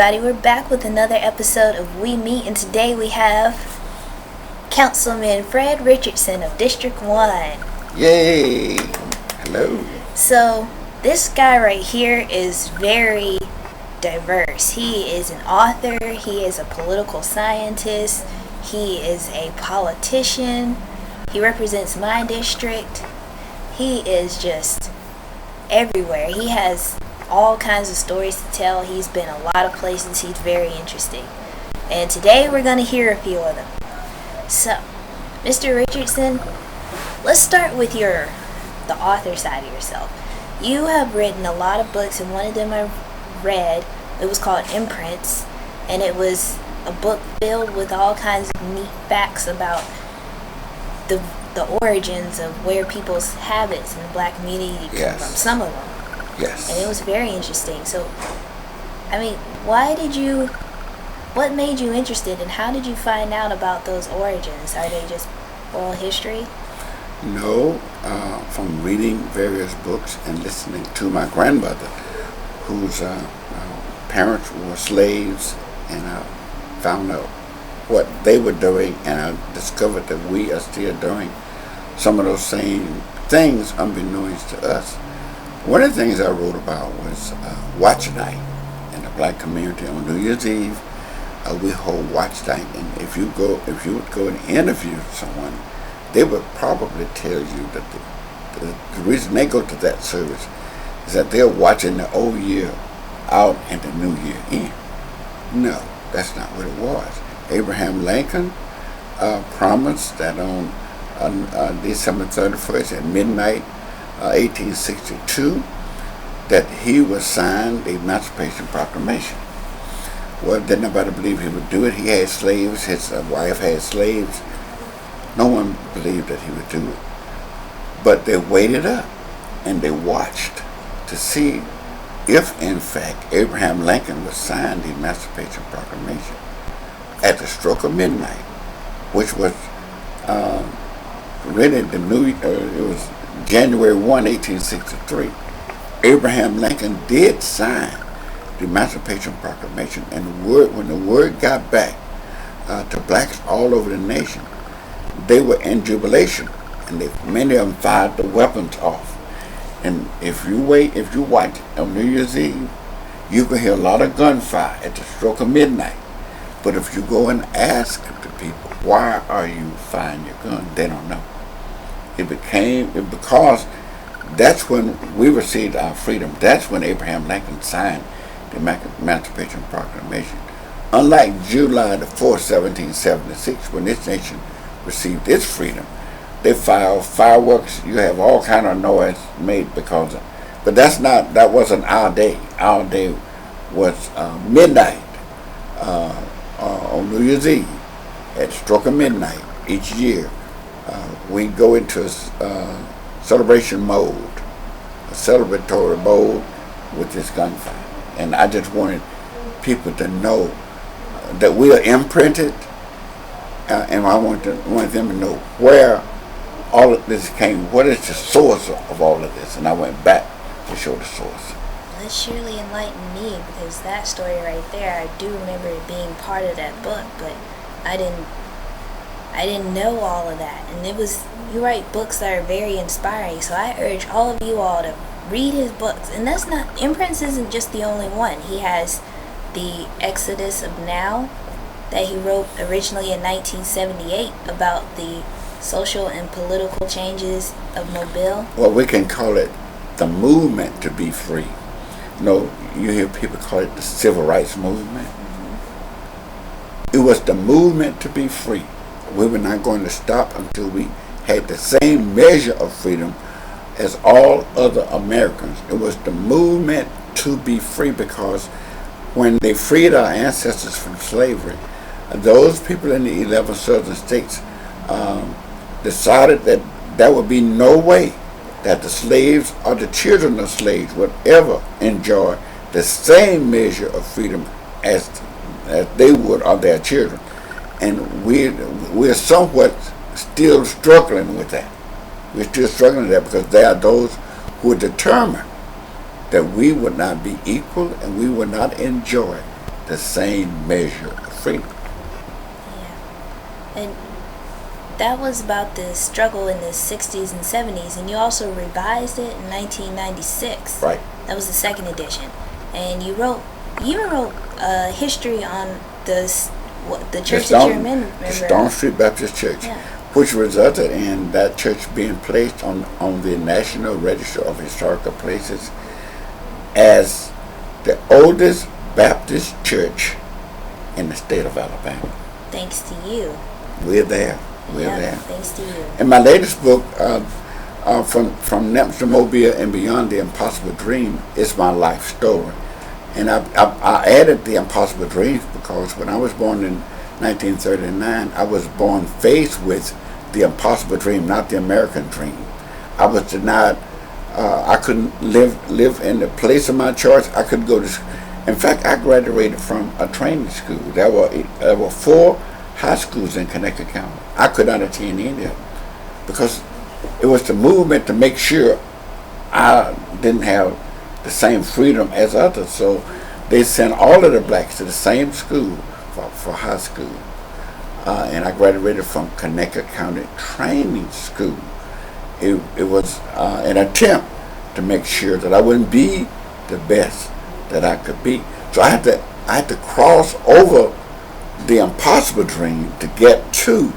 everybody, we're back with another episode of We Meet, and today we have Councilman Fred Richardson of District 1. Yay! Hello. So, this guy right here is very diverse. He is an author, he is a political scientist, he is a politician, he represents my district, he is just everywhere. He has all kinds of stories to tell. He's been a lot of places. He's very interesting. And today we're going to hear a few of them. So, Mr. Richardson, let's start with the author side of yourself. You have written a lot of books, and one of them I read, it was called Imprints, and it was a book filled with all kinds of neat facts about the origins of where people's habits in the black community come from. Some of them. Yes. And it was very interesting. So, I mean, what made you interested, and how did you find out about those origins? Are they just oral history? No, from reading various books and listening to my grandmother, whose parents were slaves, and I found out what they were doing, and I discovered that we are still doing some of those same things unbeknownst to us. One of the things I wrote about was watch night in the black community. On New Year's Eve, we hold watch night, and if you would go and interview someone, they would probably tell you that the reason they go to that service is that they're watching the old year out and the new year in. No, that's not what it was. Abraham Lincoln promised that on December 31st at midnight, 1862, that he would sign the Emancipation Proclamation. Well, didn't nobody believe he would do it. He had slaves, his wife had slaves. No one believed that he would do it. But they waited up and they watched to see if, in fact, Abraham Lincoln would sign the Emancipation Proclamation at the stroke of midnight, which was really it was January 1, 1863. Abraham Lincoln did sign the Emancipation Proclamation, and when the word got back to blacks all over the nation, they were in jubilation, and many of them fired the weapons off. And if you watch on New Year's Eve, you can hear a lot of gunfire at the stroke of midnight. But if you go and ask the people, why are you firing your gun, they don't know. Because that's when we received our freedom. That's when Abraham Lincoln signed the Emancipation Proclamation. Unlike July the 4th, 1776, when this nation received its freedom, they fire fireworks. You have all kind of noise made because of, but that wasn't our day. Our day was midnight on New Year's Eve at stroke of midnight each year. We go into a celebration mode, a celebratory mode with this gunfire. And I just wanted people to know that we are imprinted, and I wanted them to know where all of this came, what is the source of all of this. And I went back to show the source. That surely enlightened me, because that story right there, I do remember it being part of that book, but I didn't know all of that. And you write books that are very inspiring, so I urge all of you all to read his books. And Imprints isn't just the only one. He has the Exodus of Now that he wrote originally in 1978 about the social and political changes of Mobile. Well, we can call it the movement to be free. You hear people call it the civil rights movement. It was the movement to be free. We were not going to stop until we had the same measure of freedom as all other Americans. It was the movement to be free, because when they freed our ancestors from slavery, those people in the 11 southern states decided that there would be no way that the slaves or the children of slaves would ever enjoy the same measure of freedom as they would or their children. And we're somewhat still struggling with that. We're still struggling with that because there are those who are determined that we would not be equal and we would not enjoy the same measure of freedom. Yeah. And that was about the struggle in the 60s and 70s, and you also revised it in 1996. Right. That was the second edition. And you even wrote history on the church that you're a member the Stone Street Baptist Church, yeah. which resulted in that church being placed on the National Register of Historical Places as the oldest Baptist church in the state of Alabama. Thanks to you. We're there. We're Yeah, there. thanks to you. In my latest book, From Memphis to Mobile and Beyond the Impossible Dream, is my life story. And I added the impossible dreams because when I was born in 1939, I was born faced with the impossible dream, not the American dream. I was denied. I couldn't live in the place of my choice. I couldn't go to school. In fact, I graduated from a training school. There were 4 high schools in Connecticut County. I could not attend any of them because it was the movement to make sure I didn't have the same freedom as others. So they sent all of the blacks to the same school for high school. And I graduated from Connecticut County Training School. It was an attempt to make sure that I wouldn't be the best that I could be. So I had to cross over the impossible dream to get to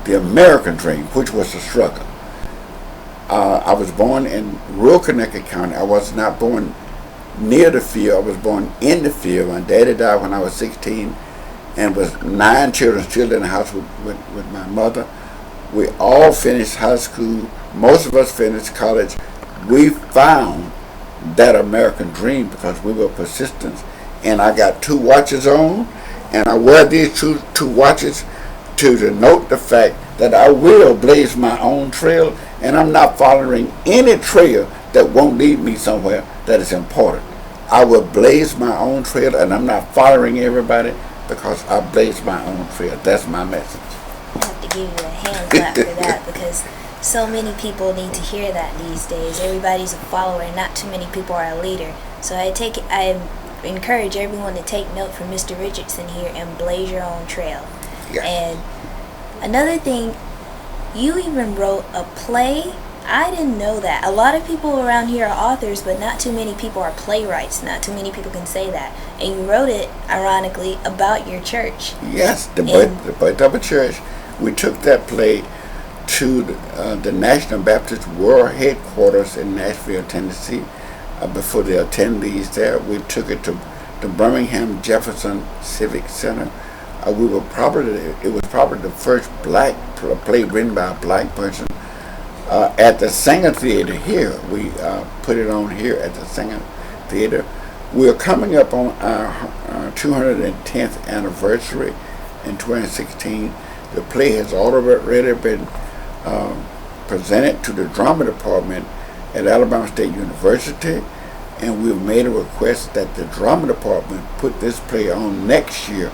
the American dream, which was the struggle. I was born in rural Connecticut County. I was not born near the field. I was born in the field. My daddy died when I was 16, and was 9 children still in the house with my mother. We all finished high school. Most of us finished college. We found that American dream because we were persistent. And I got 2 watches on, and I wear these two watches to denote the fact that I will blaze my own trail, and I'm not following any trail that won't lead me somewhere that is important. I will blaze my own trail, and I'm not following everybody because I blaze my own trail. That's my message. I have to give you a hand clap for that because so many people need to hear that these days. Everybody's a follower, and not too many people are a leader. So I encourage everyone to take note from Mr. Richardson here and blaze your own trail. Yeah. And another thing, you even wrote a play. I didn't know that. A lot of people around here are authors, but not too many people are playwrights. Not too many people can say that. And you wrote it, ironically, about your church. Yes, the birth of a church. We took that play to the National Baptist World Headquarters in Nashville, Tennessee. Before the attendees there, we took it to the Birmingham Jefferson Civic Center. It was probably the first black play written by a black person. At the Singer Theater here, we put it on here at the Singer Theater. We're coming up on our 210th anniversary in 2016. The play has already been presented to the drama department at Alabama State University, and we've made a request that the drama department put this play on next year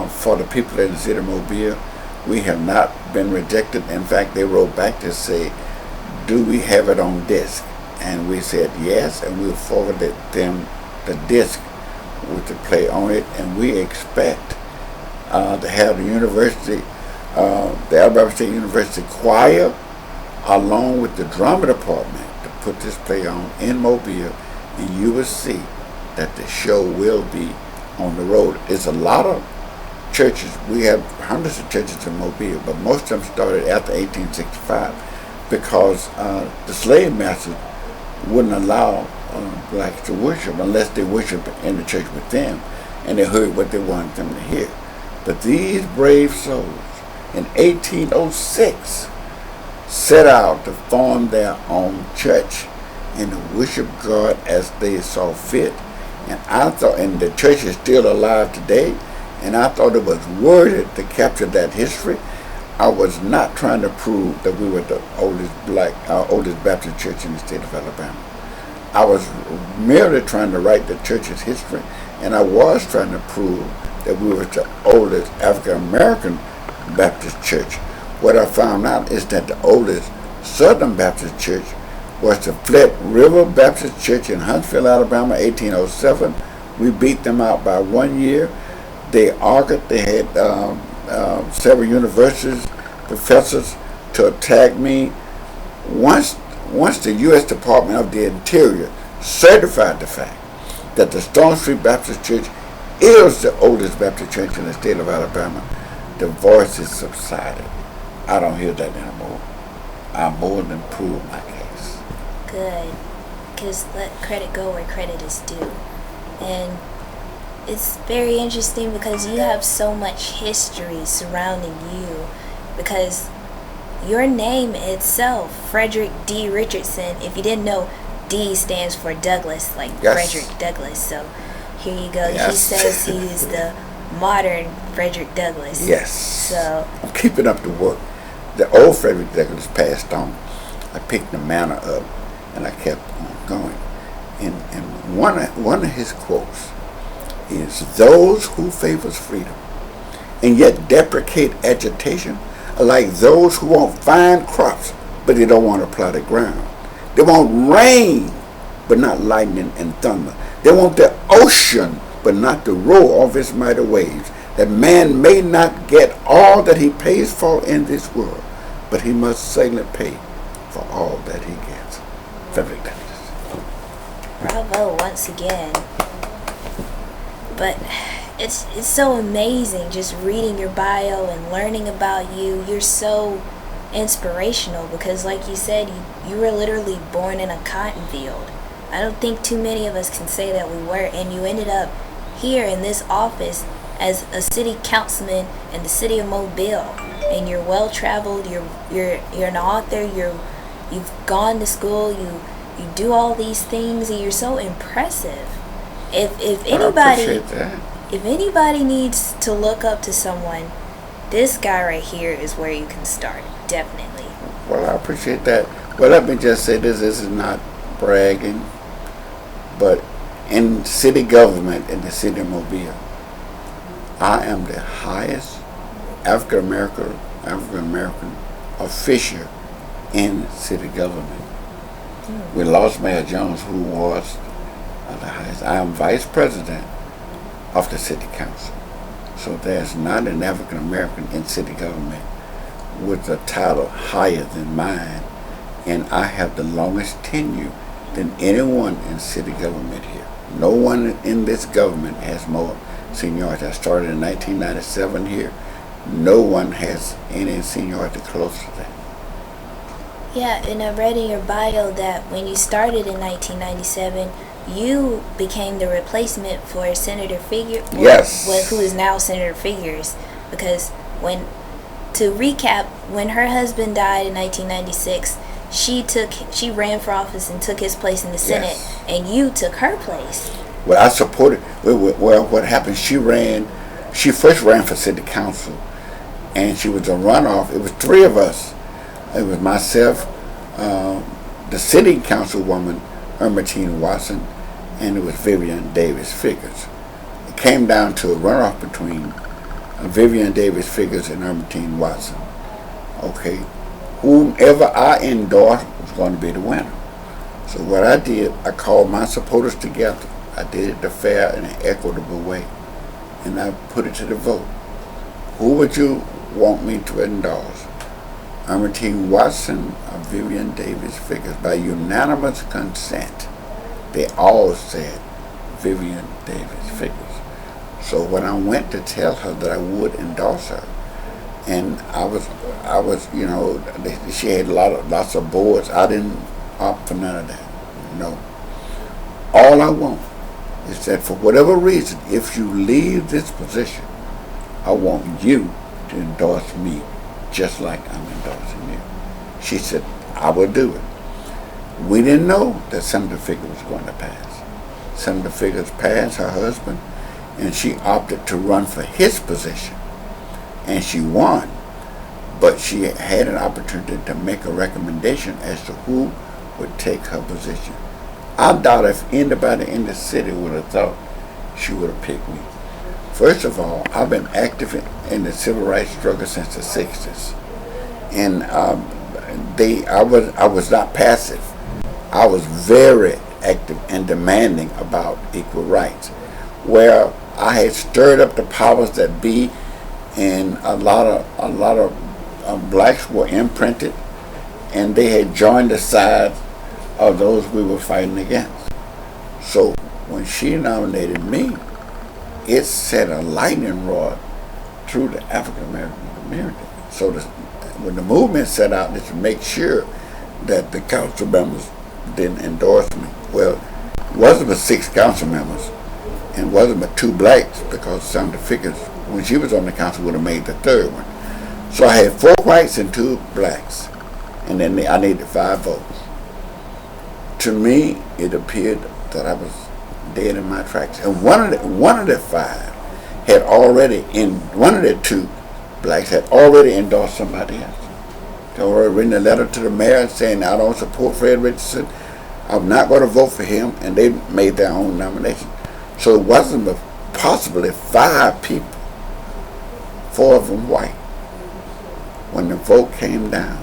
for the people in the city of Mobile. We have not been rejected. In fact, they wrote back to say, do we have it on disc? And we said yes, and we forwarded them the disc with the play on it, and we expect to have the university, the Alabama State University choir, along with the drama department, to put this play on in Mobile, and you will see that the show will be on the road. It's a lot of churches. We have hundreds of churches in Mobile, but most of them started after 1865 because the slave masters wouldn't allow blacks to worship unless they worshiped in the church with them and they heard what they wanted them to hear. But these brave souls in 1806 set out to form their own church and to worship God as they saw fit. And I thought, and the church is still alive today, and I thought it was worthy to capture that history. I was not trying to prove that we were the oldest Baptist church in the state of Alabama. I was merely trying to write the church's history, and I was trying to prove that we were the oldest African American Baptist church. What I found out is that the oldest Southern Baptist church was the Flint River Baptist Church in Huntsville, Alabama, 1807, We beat them out by 1 year. They argued. They had several universities professors to attack me. Once the U.S. Department of the Interior certified the fact that the Stone Street Baptist Church is the oldest Baptist church in the state of Alabama, the voices subsided. I don't hear that anymore. I more than proved my case. Good. Because let credit go where credit is due. And it's very interesting because you have so much history surrounding you. Because your name itself, Frederick D. Richardson, if you didn't know, D stands for Douglas, like Yes. Frederick Douglass. So here you go. Yes. He says he's the modern Frederick Douglass. Yes. So I'm keeping up the work. The old Frederick Douglass passed on. I picked the manner up and I kept on going. And one of his quotes is, "Those who favors freedom and yet deprecate agitation are like those who want fine crops but they don't want to plow the ground. They want rain but not lightning and thunder. They want the ocean but not the roar of its mighty waves. That man may not get all that he pays for in this world, but he must certainly pay for all that he gets." Frederick Douglass. bravo once again. But it's so amazing just reading your bio and learning about you. You're so inspirational because, like you said, you were literally born in a cotton field. I don't think too many of us can say that we were, and you ended up here in this office as a city councilman in the city of Mobile. And you're well traveled. You're an author. You've gone to school. You do all these things, and you're so impressive. If anybody needs to look up to someone, this guy right here is where you can start. Definitely. Well, I appreciate that. Well, let me just say this is not bragging, but in city government in the city of Mobile, I am the highest African American official in city government. We lost Mayor Jones, who was the highest. I am vice president of the city council. So there's not an African American in city government with a title higher than mine, and I have the longest tenure than anyone in city government here. No one in this government has more seniority. I started in 1997 here. No one has any seniority close to that. Yeah, and I read in your bio that when you started in 1997, you became the replacement for Senator Figures. Yes. Who is now Senator Figures. Because to recap, when her husband died in 1996, she ran for office and took his place in the Senate, Yes. and you took her place. Well, I supported. Well, what happened? She first ran for city council, and she was a runoff. It was three of us. It was myself, the city councilwoman, Ermatine Watson, and it was Vivian Davis Figures. It came down to a runoff between Vivian Davis Figures and Ermatine Watson. Okay, whomever I endorsed was going to be the winner. So what I did, I called my supporters together. I did it the fair and an equitable way, and I put it to the vote. Who would you want me to endorse? Ermatine Watson or Vivian Davis Figures? By unanimous consent, they all said Vivian Davis Figures. So when I went to tell her that I would endorse her, and I was, she had lots of boards. I didn't opt for none of that. No. All I want is that for whatever reason, if you leave this position, I want you to endorse me just like I'm endorsing you. She said, I will do it. We didn't know that Senator Figures was going to pass. Senator Figures passed, her husband, and she opted to run for his position. And she won, but she had an opportunity to make a recommendation as to who would take her position. I doubt if anybody in the city would have thought she would have picked me. First of all, I've been active in the civil rights struggle since the 60s. And I was not passive. I was very active and demanding about equal rights. where I had stirred up the powers that be, and a lot of blacks were imprinted, and they had joined the side of those we were fighting against. So when she nominated me, it set a lightning rod through the African American community. So when the movement set out to make sure that the council members didn't endorse me, well, it wasn't but 6 council members, and it wasn't but 2 blacks, because Senator Fickers, when she was on the council, would have made the 3rd one. So I had 4 whites and 2 blacks, and then I needed 5 votes. To me, it appeared that I was dead in my tracks. And one of the 5 had already, one of the 2 blacks had already endorsed somebody else. They already written a letter to the mayor saying, I don't support Fred Richardson, I'm not going to vote for him, and they made their own nomination. So it wasn't but possibly 5 people, 4 of them white. When the vote came down,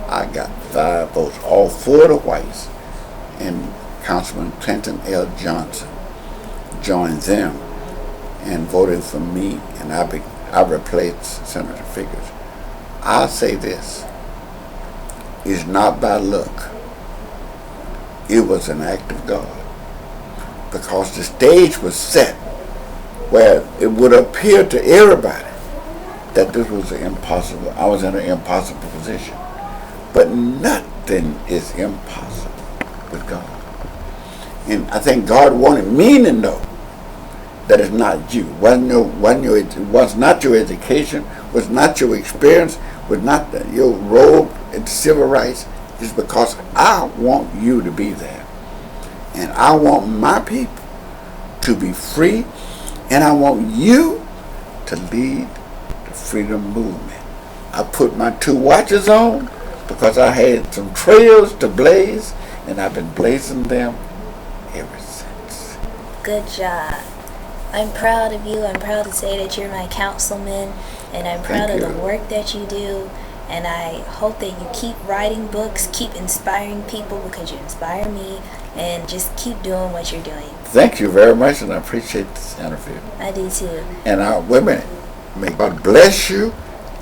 I got 5 votes, all 4 of the whites, and Councilman Clinton L. Johnson joined them and voted for me, and I replaced Senator Fickers. I'll say this, it's not by luck. It was an act of God, because the stage was set where it would appear to everybody that this was impossible. I was in an impossible position. But nothing is impossible with God. And I think God wanted me to know that it's not you. Was not your education, was not your experience, was not your role in civil rights. It's because I want you to be there. And I want my people to be free, and I want you to lead the freedom movement. I put my 2 watches on because I had some trails to blaze, and I've been blazing them ever since. Good job. I'm proud of you. I'm proud to say that you're my councilman, and I'm proud of the work that you do. And I hope that you keep writing books, keep inspiring people, because you inspire me, and just keep doing what you're doing. Thank you very much, and I appreciate this interview. I do too. And women, may God bless you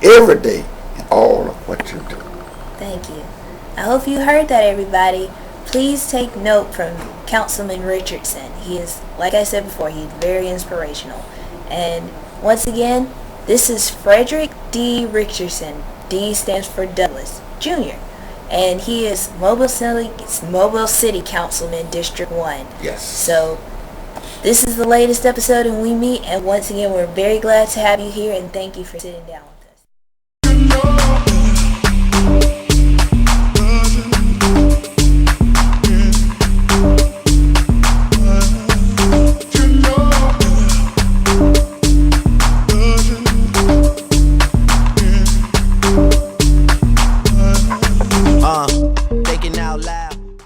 every day in all of what you do. Thank you. I hope you heard that, everybody. Please take note from Councilman Richardson. He is, like I said before, he's very inspirational. And once again, this is Frederick D. Richardson. D stands for Douglas Jr. And he is Mobile City Councilman, District 1. Yes. So this is the latest episode in We Meet. And once again, we're very glad to have you here, and thank you for sitting down.